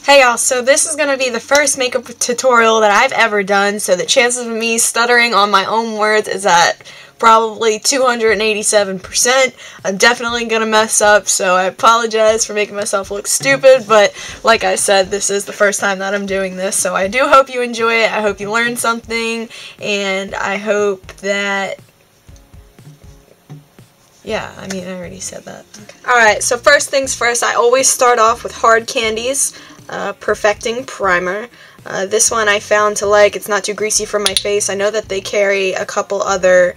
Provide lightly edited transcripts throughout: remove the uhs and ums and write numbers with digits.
Hey y'all, so this is going to be the first makeup tutorial that I've ever done, so the chances of me stuttering on my own words is at probably 287%. I'm definitely going to mess up, so I apologize for making myself look stupid, but like I said, this is the first time that I'm doing this, so I do hope you enjoy it. I hope you learned something, and I hope that... yeah, I mean, I already said that. Okay. Alright, so first things first, I always start off with Hard Candy's Perfecting Primer. This one I found to like. It's not too greasy for my face. I know that they carry a couple other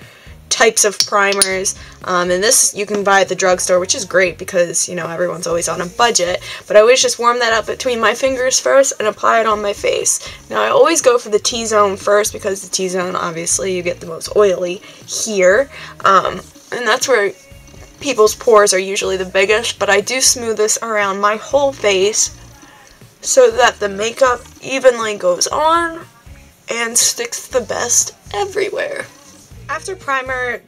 types of primers, and this you can buy at the drugstore, which is great because, you know, everyone's always on a budget, but I always just warm that up between my fingers first and apply it on my face. Now, I always go for the T-zone first because the T-zone, obviously, you get the most oily here, and that's where people's pores are usually the biggest, but I do smooth this around my whole face so that the makeup evenly goes on and sticks the best everywhere. After primer,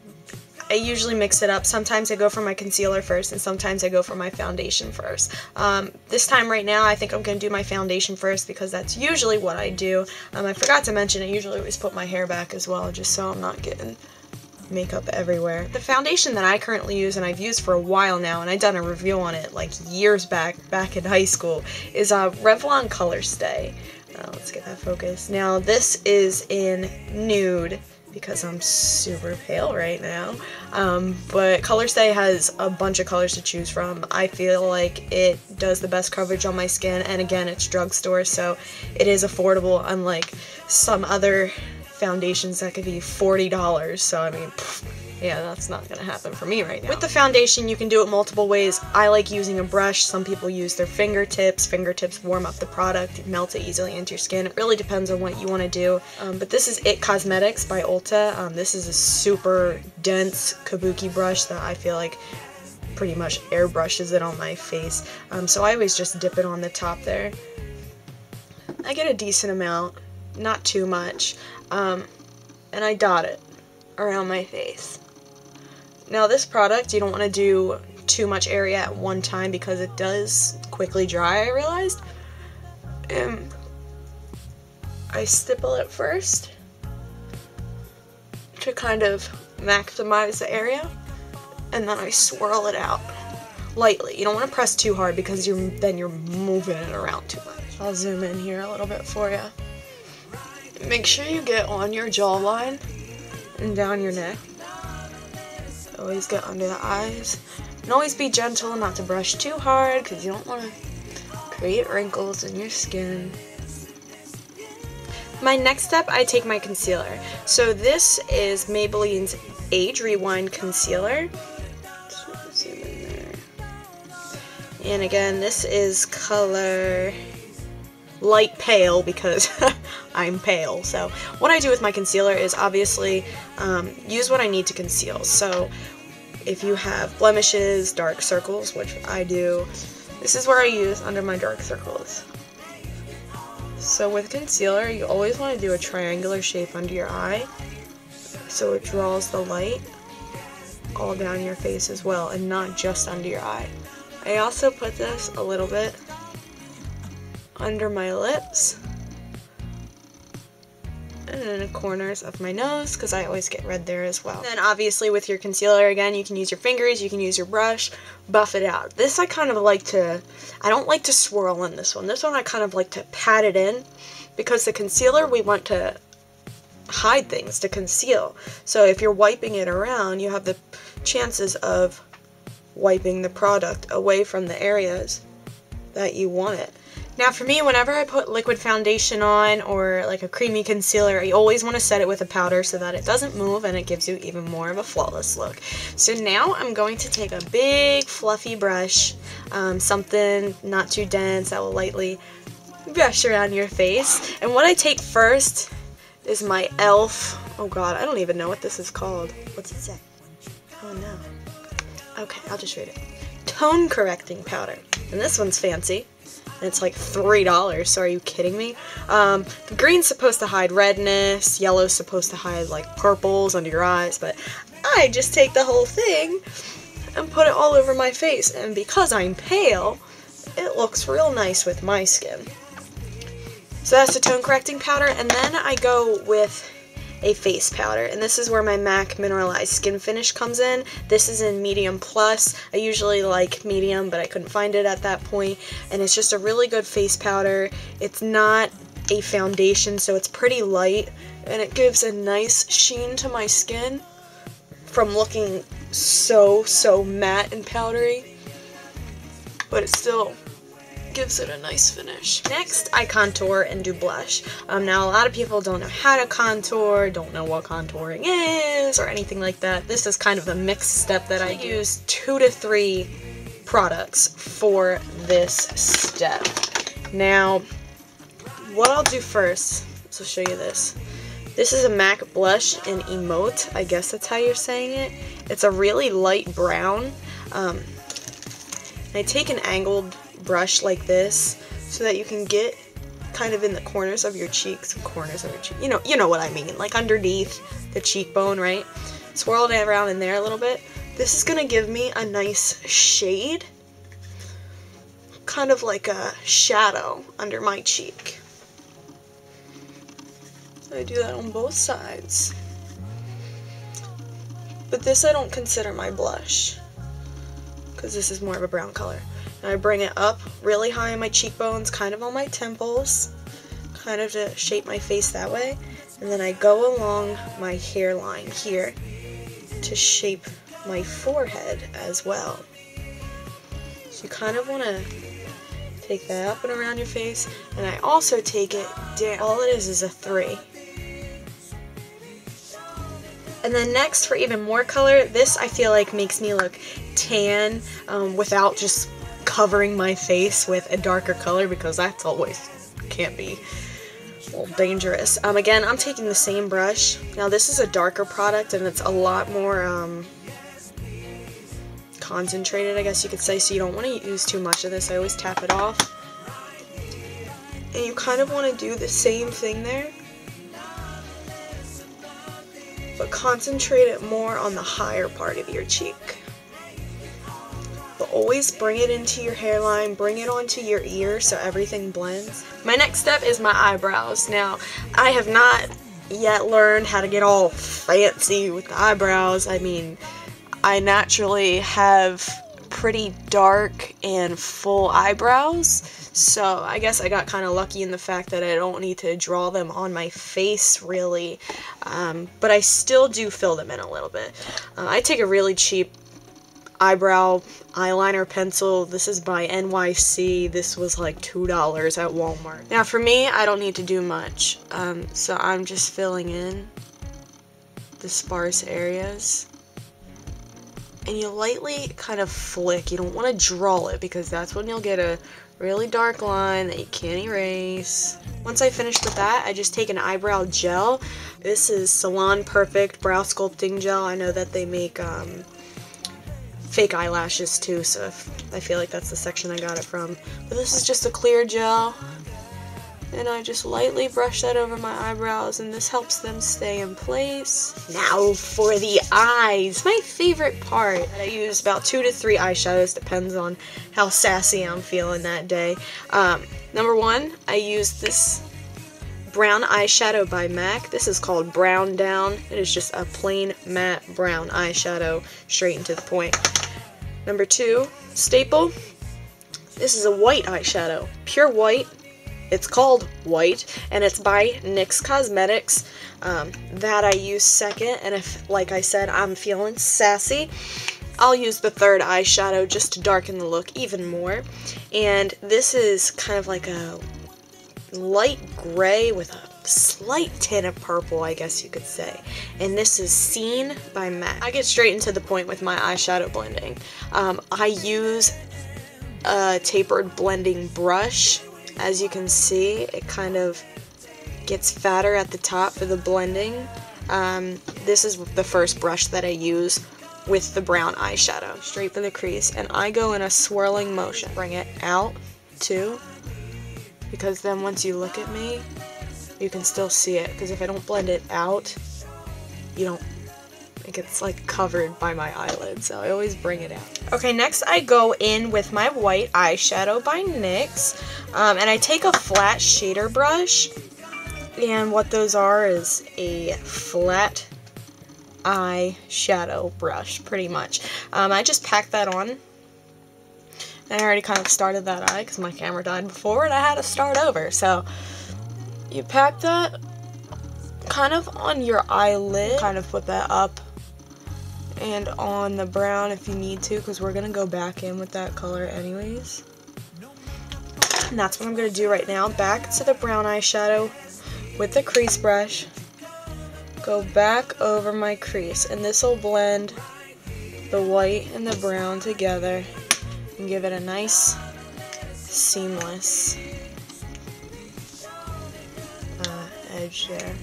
I usually mix it up. Sometimes I go for my concealer first, and sometimes I go for my foundation first. This time right now, I think I'm going to do my foundation first because that's usually what I do. I forgot to mention, I usually always put my hair back as well, just so I'm not getting makeup everywhere. The foundation that I currently use, and I've used for a while now, and I've done a review on it like years back in high school, is Revlon Color Stay. Let's get that focused. Now this is in nude because I'm super pale right now, but Color Stay has a bunch of colors to choose from. I feel like it does the best coverage on my skin, and again, it's drugstore, so it is affordable, unlike some other foundations that could be $40, so I mean, yeah, that's not gonna happen for me right now. With the foundation, you can do it multiple ways. I like using a brush. Some people use their fingertips. Fingertips warm up the product, melt it easily into your skin. It really depends on what you want to do. But this is It Cosmetics by Ulta. This is a super dense kabuki brush that I feel like pretty much airbrushes it on my face. So I always just dip it on the top there. I get a decent amount, not too much, and I dot it around my face. Now this product, you don't want to do too much area at one time because it does quickly dry, I realized. And I stipple it first to kind of maximize the area, and then I swirl it out lightly. You don't want to press too hard because then you're moving it around too much. I'll zoom in here a little bit for you. Make sure you get on your jawline and down your neck. Always get under the eyes. And always be gentle not to brush too hard because you don't want to create wrinkles in your skin. My next step, I take my concealer. So this is Maybelline's Age Rewind Concealer. Zoom in there. And again, this is color light pale because I'm pale. So what I do with my concealer is obviously use what I need to conceal. So if you have blemishes, dark circles, which I do, this is where I use under my dark circles. So with concealer, you always want to do a triangular shape under your eye so it draws the light all down your face as well, and not just under your eye. I also put this a little bit under my lips and in the corners of my nose because I always get red there as well. Then obviously with your concealer, again, you can use your fingers, you can use your brush, buff it out. This I kind of like to, I don't like to swirl in this one. This one I kind of like to pat it in because the concealer, we want to hide things, to conceal. So if you're wiping it around, you have the chances of wiping the product away from the areas that you want it. Now for me, whenever I put liquid foundation on or like a creamy concealer, I always want to set it with a powder so that it doesn't move and it gives you even more of a flawless look. So now I'm going to take a big fluffy brush, something not too dense that will lightly brush around your face. And what I take first is my e.l.f. Oh god, I don't even know what this is called. What's it say? Oh no. Okay, I'll just read it. Tone correcting powder. And this one's fancy. And it's like $3, so are you kidding me? The green's supposed to hide redness, yellow's supposed to hide like purples under your eyes, but I just take the whole thing and put it all over my face, and because I'm pale, it looks real nice with my skin. So that's the tone correcting powder, and then I go with a face powder, and this is where my MAC Mineralized Skin Finish comes in. This is in medium plus. I usually like medium, but I couldn't find it at that point, and it's just a really good face powder. It's not a foundation, so it's pretty light, and it gives a nice sheen to my skin from looking so matte and powdery, but it still gives it a nice finish. Next, I contour and do blush. Now, a lot of people don't know how to contour, don't know what contouring is, or anything like that. This is kind of a mixed step that I use 2 to 3 products for this step. Now, what I'll do first, so I'll show you this. This is a MAC blush in Emote, I guess that's how you're saying it. It's a really light brown. I take an angled brush like this so that you can get kind of in the corners of your cheeks, you know what I mean, like underneath the cheekbone, right? Swirl it around in there a little bit. This is gonna give me a nice shade, kind of like a shadow under my cheek. I do that on both sides. But this I don't consider my blush, because this is more of a brown color. And I bring it up really high on my cheekbones, kind of on my temples, kind of to shape my face that way. And then I go along my hairline here to shape my forehead as well. So you kind of want to take that up and around your face, and I also take it down. All it is a 3. And then next, for even more color, this I feel like makes me look tan without just covering my face with a darker color, because that's always can't be a little dangerous. Again, I'm taking the same brush. Now this is a darker product, and it's a lot more concentrated, I guess you could say, so you don't want to use too much of this. I always tap it off. And you kind of want to do the same thing there, but concentrate it more on the higher part of your cheek. But always bring it into your hairline, bring it onto your ear so everything blends. My next step is my eyebrows. Now, I have not yet learned how to get all fancy with the eyebrows. I mean, I naturally have pretty dark and full eyebrows, so I guess I got kind of lucky in the fact that I don't need to draw them on my face really, but I still do fill them in a little bit. I take a really cheap eyebrow eyeliner pencil. This is by NYC. This was like $2 at Walmart. Now for me, I don't need to do much, so I'm just filling in the sparse areas. And you lightly kind of flick. You don't want to draw it, because that's when you'll get a really dark line that you can't erase. Once I finish with that, I just take an eyebrow gel. This is Salon Perfect Brow Sculpting Gel. I know that they make fake eyelashes too, so I feel like that's the section I got it from. But this is just a clear gel, and I just lightly brush that over my eyebrows, and this helps them stay in place. Now for the eyes, my favorite part. I use about 2 to 3 eyeshadows, depends on how sassy I'm feeling that day. Number 1, I use this brown eyeshadow by MAC. This is called Brown Down. It is just a plain matte brown eyeshadow, straight and to the point. Number 2, Staple. This is a white eyeshadow, pure white. It's called White, and it's by NYX Cosmetics. That I use second, and if, like I said, I'm feeling sassy, I'll use the 3rd eyeshadow just to darken the look even more. And this is kind of like a light gray with a slight tint of purple, I guess you could say. And this is Scene by MAC. I get straight into the point with my eyeshadow blending. I use a tapered blending brush. As you can see, it kind of gets fatter at the top for the blending. This is the first brush that I use with the brown eyeshadow, straight for the crease, and I go in a swirling motion. Bring it out too, because then once you look at me, you can still see it, because if I don't blend it out, Like it's like covered by my eyelid, so I always bring it out. Okay, next I go in with my white eyeshadow by NYX, and I take a flat shader brush, and what those are is a flat eyeshadow brush, pretty much. I just packed that on, and I already kind of started that eye because my camera died before and I had to start over. So you pack that kind of on your eyelid, kind of put that up and on the brown if you need to, because we're gonna go back in with that color anyways. And that's what I'm gonna do right now. Back to the brown eyeshadow with the crease brush, go back over my crease, and this will blend the white and the brown together and give it a nice seamless edge there.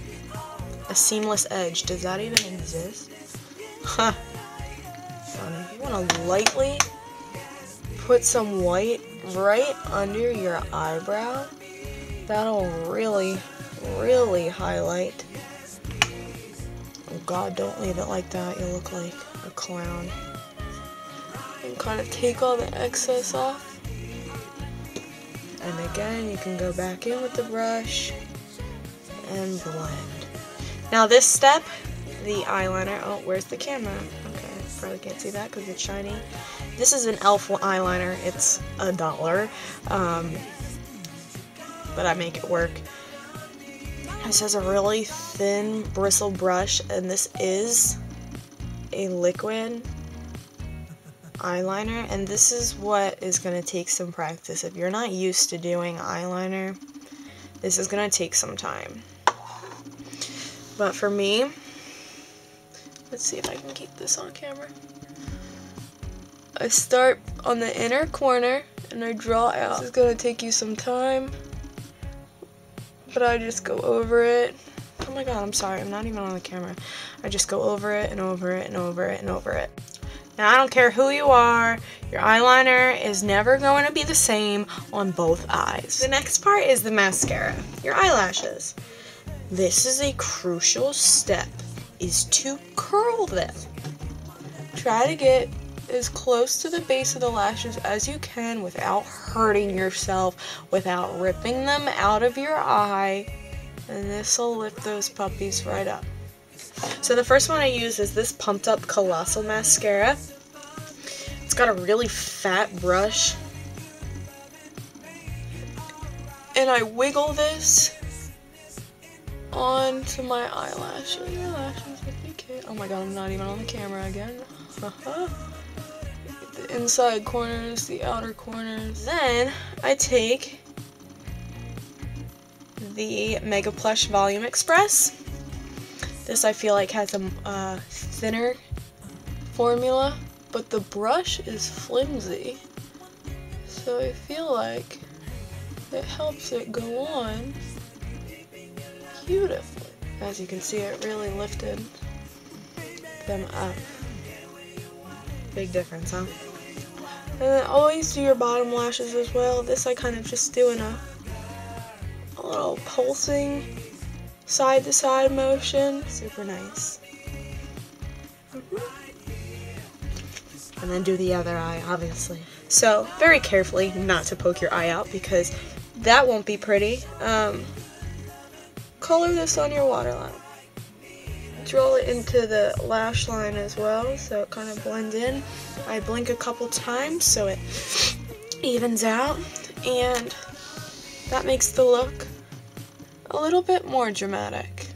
A seamless edge. Does that even exist? Huh. You want to lightly put some white right under your eyebrow. That'll really, really highlight. Oh God, don't leave it like that. You look like a clown. And kind of take all the excess off. And again, you can go back in with the brush and blend. Now this step, the eyeliner, oh, where's the camera? Okay, probably can't see that because it's shiny. This is an e.l.f. eyeliner. It's $1, but I make it work. This has a really thin bristle brush, and this is a liquid eyeliner, and this is what is going to take some practice. If you're not used to doing eyeliner, this is going to take some time. But for me, let's see if I can keep this on camera. I start on the inner corner and I draw out. This is going to take you some time, but I just go over it. Oh my God, I'm sorry, I'm not even on the camera. I just go over it and over it and over it and over it. Now I don't care who you are, your eyeliner is never going to be the same on both eyes. The next part is the mascara, your eyelashes. This is a crucial step, is to curl them. Try to get as close to the base of the lashes as you can without hurting yourself, without ripping them out of your eye, and this will lift those puppies right up. So the first one I use is this Pumped Up Colossal Mascara. It's got a really fat brush, and I wiggle this onto my eyelashes. Oh my God, I'm not even on the camera again. The inside corners, the outer corners. Then I take the Mega Plush Volume Express. This I feel like has a thinner formula, but the brush is flimsy, so I feel like it helps it go on beautifully. As you can see, it really lifted them up. Big difference, huh? And then always do your bottom lashes as well. This I kind of just do in a little pulsing side to side motion. Super nice. And then do the other eye, obviously. So very carefully not to poke your eye out because that won't be pretty. Color this on your waterline. Draw it into the lash line as well so it kind of blends in. I blink a couple times so it evens out, and that makes the look a little bit more dramatic.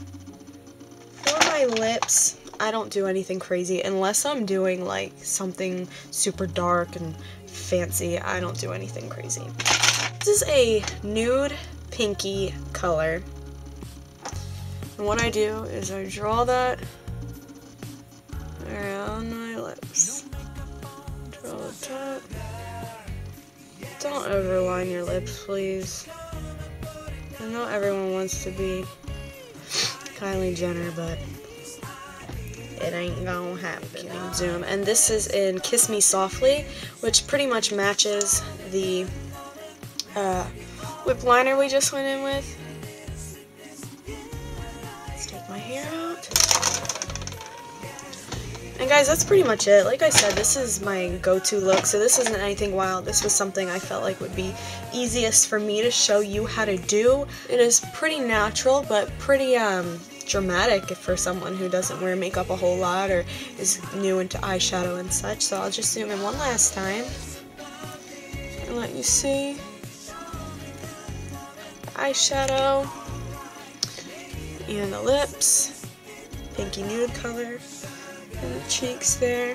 For my lips, I don't do anything crazy unless I'm doing like something super dark and fancy. I don't do anything crazy. This is a nude pinky color. And what I do is I draw that around my lips. Draw the top. Don't overline your lips, please. I know everyone wants to be Kylie Jenner, but it ain't gonna happen. Zoom. And this is in Kiss Me Softly, which pretty much matches the lip liner we just went in with. Let's take my hair out. And guys, that's pretty much it. Like I said, this is my go-to look, so this isn't anything wild. This was something I felt like would be easiest for me to show you how to do. It is pretty natural, but pretty dramatic for someone who doesn't wear makeup a whole lot or is new into eyeshadow and such. So I'll just zoom in one last time and let you see the eyeshadow and the lips, pinky nude color, and the cheeks there.